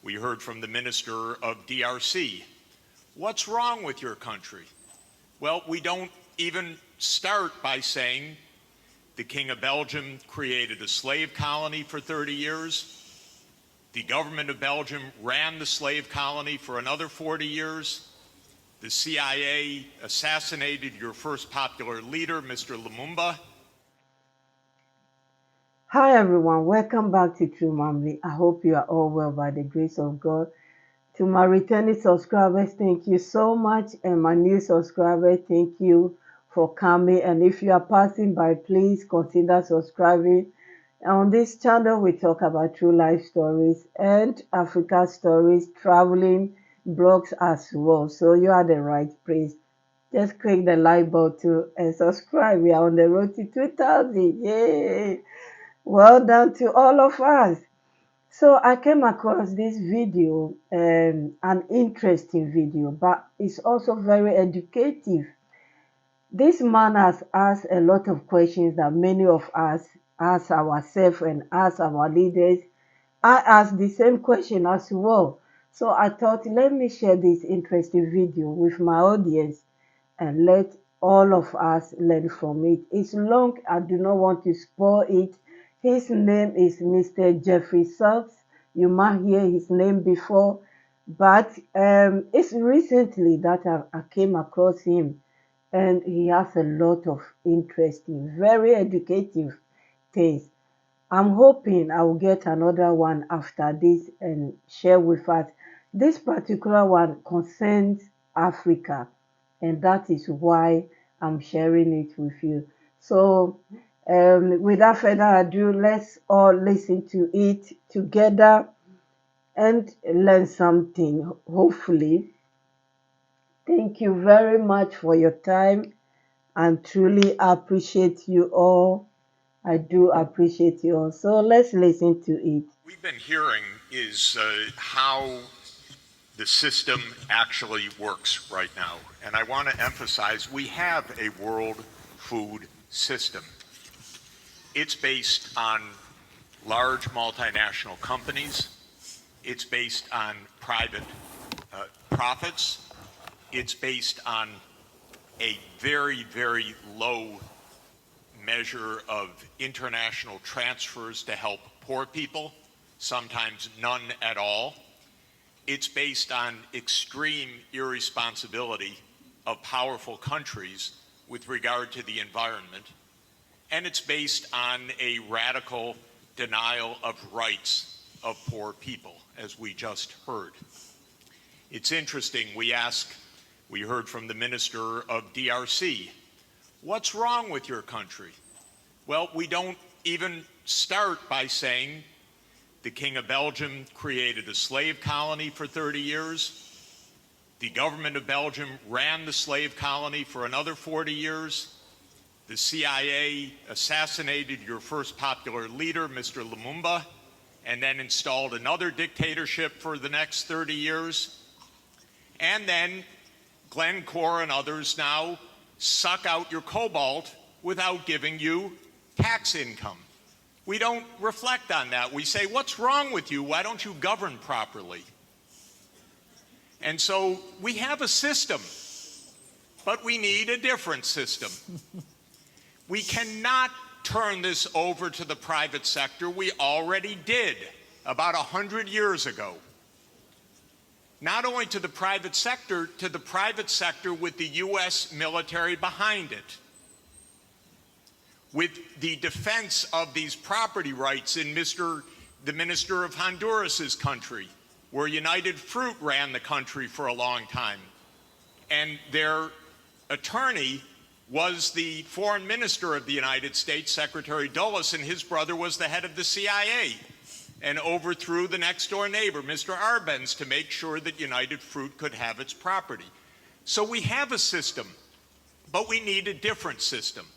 we heard from the Minister of DRC, what's wrong with your country? Well, we don't even start by saying the King of Belgium created a slave colony for 30 years. The government of Belgium ran the slave colony for another 40 years. The CIA assassinated your first popular leader, Mr. Lumumba. Hi everyone, welcome back to True Mammy. I hope you are all well by the grace of God. To my returning subscribers, thank you so much, and my new subscribers, thank you for coming. And if you are passing by, please consider subscribing. On this channel, we talk about true life stories and Africa stories, traveling blogs as well. So you are the right place. Just click the like button and subscribe. We are on the road to 2000. Yay! Well done to all of us. So I came across this video, an interesting video, but it's also very educative. This man has asked a lot of questions that many of us ask ourselves and ask our leaders. I asked the same question as well. So I thought, let me share this interesting video with my audience and let all of us learn from it. It's long, I do not want to spoil it. His name is Mr. Jeffrey Sachs. You might hear his name before, but it's recently that I came across him, and he has a lot of interesting, very educative things. I'm hoping I will get another one after this and share with us. This particular one concerns Africa, and that is why I'm sharing it with you. So, without further ado, let's all listen to it together and learn something, hopefully. Thank you very much for your time. I truly appreciate you all. I do appreciate you all. So let's listen to it. We've been hearing is how the system actually works right now. And I want to emphasize we have a world food system. It's based on large multinational companies. It's based on private profits. It's based on a very, very low measure of international transfers to help poor people, sometimes none at all. It's based on extreme irresponsibility of powerful countries with regard to the environment. And it's based on a radical denial of rights of poor people, as we just heard. It's interesting, we heard from the Minister of DRC, what's wrong with your country? Well, we don't even start by saying the King of Belgium created a slave colony for 30 years. The government of Belgium ran the slave colony for another 40 years. The CIA assassinated your first popular leader, Mr. Lumumba, and then installed another dictatorship for the next 30 years. And then Glencore and others now suck out your cobalt without giving you tax income. We don't reflect on that. We say, what's wrong with you? Why don't you govern properly? And so we have a system, but we need a different system. We cannot turn this over to the private sector. We already did about 100 years ago. Not only to the private sector with the U.S. military behind it, with the defense of these property rights in the Minister of Honduras's country, where United Fruit ran the country for a long time. And their attorney was the foreign minister of the United States, Secretary Dulles, and his brother was the head of the CIA and overthrew the next door neighbor, Mr. Arbenz, to make sure that United Fruit could have its property. So we have a system, but we need a different system.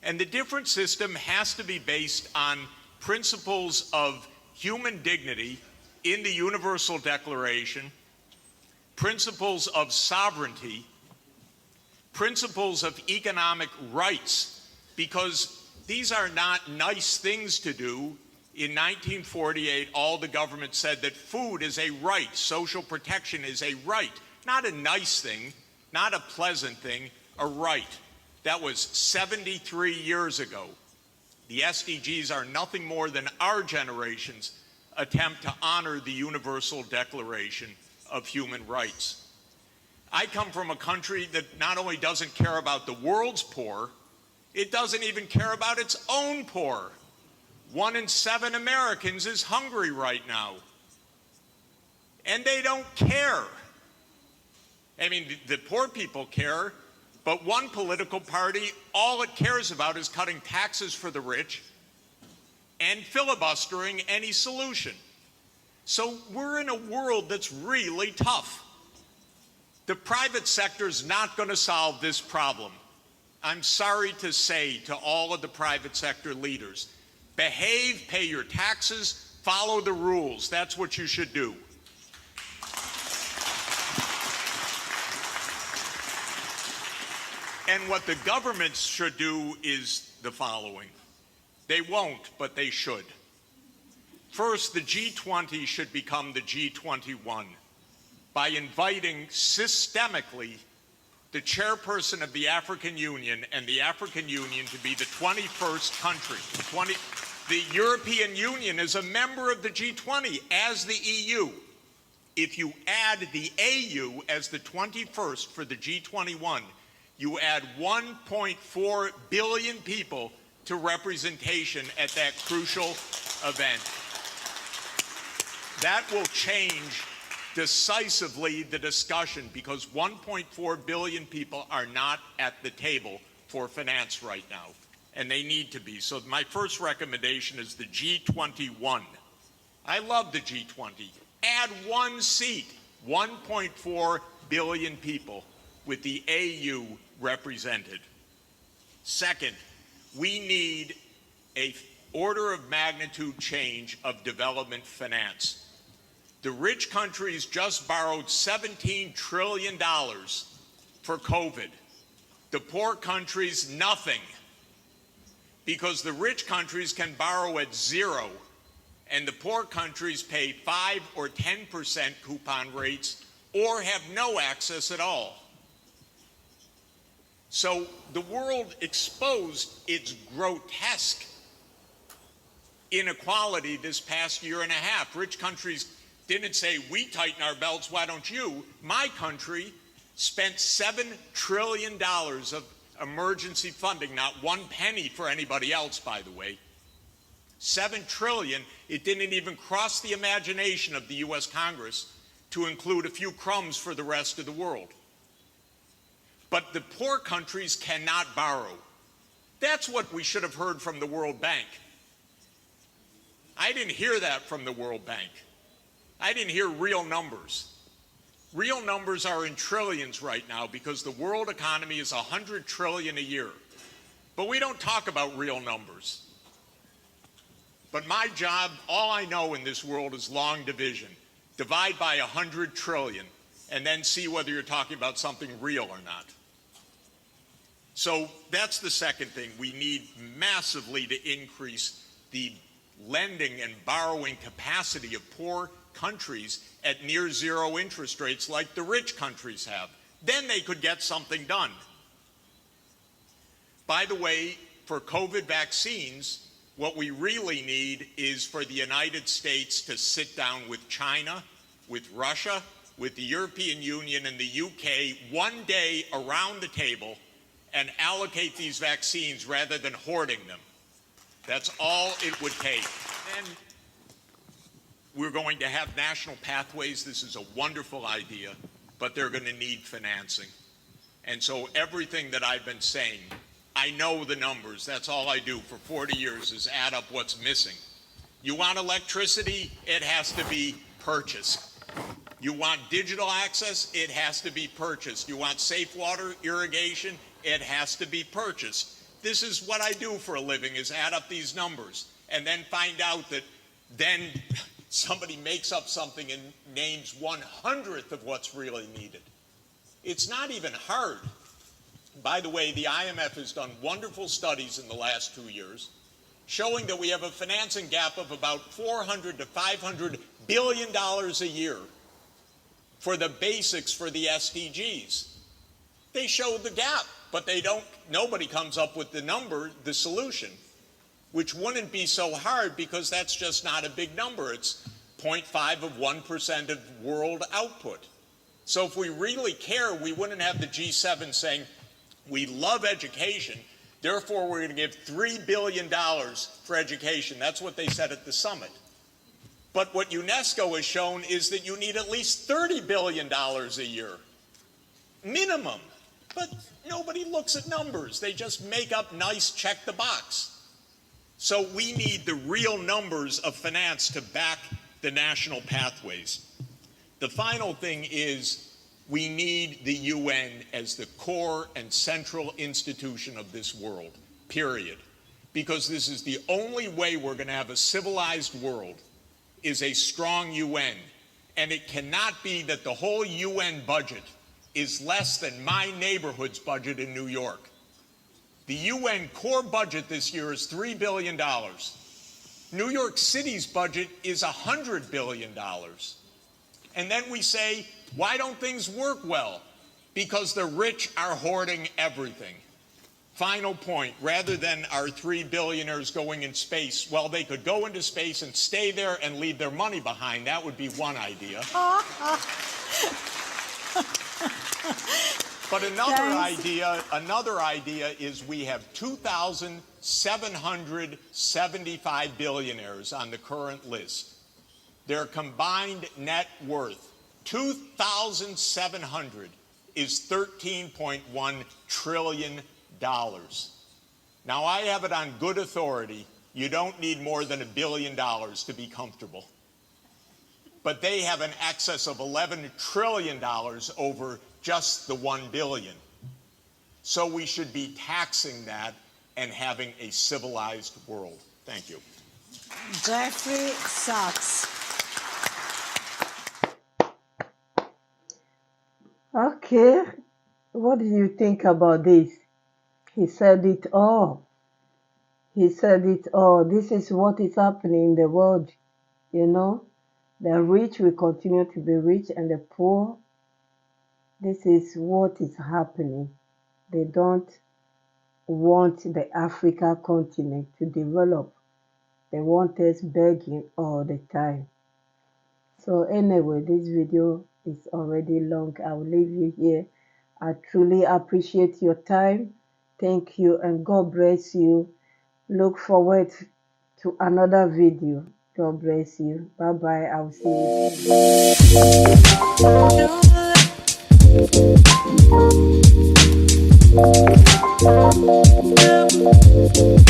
And the different system has to be based on principles of human dignity in the Universal Declaration, principles of sovereignty, principles of economic rights, because these are not nice things to do In 1948, all the government said that food is a right, social protection is a right, not a nice thing, not a pleasant thing, a right. That was 73 years ago. The SDGs are nothing more than our generation's attempt to honor the Universal Declaration of Human Rights. I come from a country that not only doesn't care about the world's poor, it doesn't even care about its own poor. 1 in 7 Americans is hungry right now. And they don't care. I mean, the poor people care, but one political party, all it cares about is cutting taxes for the rich and filibustering any solution. So we're in a world that's really tough. The private sector's not going to solve this problem. I'm sorry to say to all of the private sector leaders, behave, pay your taxes, follow the rules. That's what you should do. And what the governments should do is the following. They won't, but they should. First, the G20 should become the G21 by inviting systemically the chairperson of the African Union and the African Union to be the 21st country. The European Union is a member of the G20 as the EU. If you add the AU as the 21st for the G21, you add 1.4 billion people to representation at that crucial event. That will change decisively the discussion because 1.4 billion people are not at the table for finance right now, and they need to be. So my first recommendation is the G21. I love the G20. Add one seat, 1.4 billion people with the AU represented. Second, we need an order of magnitude change of development finance. The rich countries just borrowed $17 trillion for COVID. The poor countries, nothing. Because the rich countries can borrow at 0, and the poor countries pay 5 or 10% coupon rates or have no access at all. So the world exposed its grotesque inequality this past year and a half. Rich countries didn't say, we tighten our belts, why don't you? My country spent $7 trillion of emergency funding, not one penny for anybody else, by the way. $7 trillion, it didn't even cross the imagination of the US Congress to include a few crumbs for the rest of the world. But the poor countries cannot borrow. That's what we should have heard from the World Bank. I didn't hear that from the World Bank. I didn't hear real numbers. Real numbers are in trillions right now because the world economy is 100 trillion a year. But we don't talk about real numbers. But my job, all I know in this world is long division. Divide by 100 trillion and then see whether you're talking about something real or not. So that's the second thing. We need massively to increase the lending and borrowing capacity of poor countries at near 0 interest rates like the rich countries have. Then they could get something done. By the way, for COVID vaccines, what we really need is for the United States to sit down with China, with Russia, with the European Union and the UK one day around the table and allocate these vaccines rather than hoarding them. That's all it would take. And we're going to have national pathways. This is a wonderful idea, but they're going to need financing. And so everything that I've been saying, I know the numbers. That's all I do for 40 years is add up what's missing. You want electricity? It has to be purchased. You want digital access? It has to be purchased. You want safe water irrigation? It has to be purchased. This is what I do for a living, is add up these numbers and then find out that then somebody makes up something and names 1/100th of what's really needed. It's not even hard. By the way, the IMF has done wonderful studies in the last 2 years, showing that we have a financing gap of about $400 to $500 billion a year for the basics for the SDGs. They show the gap, but nobody comes up with the solution, which wouldn't be so hard because that's just not a big number. It's 0.5 of 1% of world output. So if we really care, we wouldn't have the G7 saying, we love education, therefore we're going to give $3 billion for education. That's what they said at the summit. But what UNESCO has shown is that you need at least $30 billion a year, minimum. But nobody looks at numbers. They just make up nice check the box. So we need the real numbers of finance to back the national pathways. The final thing is we need the UN as the core and central institution of this world, period. Because this is the only way we're going to have a civilized world, is a strong UN. And it cannot be that the whole UN budget is less than my neighborhood's budget in New York. The UN core budget this year is $3 billion. New York City's budget is $100 billion. And then we say, why don't things work well? Because the rich are hoarding everything. Final point, rather than our 3 billionaires going in space, well, they could go into space and stay there and leave their money behind. That would be one idea. But another idea is we have 2,775 billionaires on the current list. Their combined net worth, 2,700, is $13.1 trillion. Now, I have it on good authority, you don't need more than $1 billion to be comfortable. But they have an excess of $11 trillion over just the $1 billion. So we should be taxing that and having a civilized world. Thank you. Jeffrey Sachs. Okay, what do you think about this? He said it all. He said it all. This is what is happening in the world, you know. The rich will continue to be rich and the poor, this is what is happening. They don't want the Africa continent to develop. They want us begging all the time. So anyway, this video is already long. I will leave you here. I truly appreciate your time. Thank you and God bless you. Look forward to another video. God bless you. Bye-bye. I'll see you soon.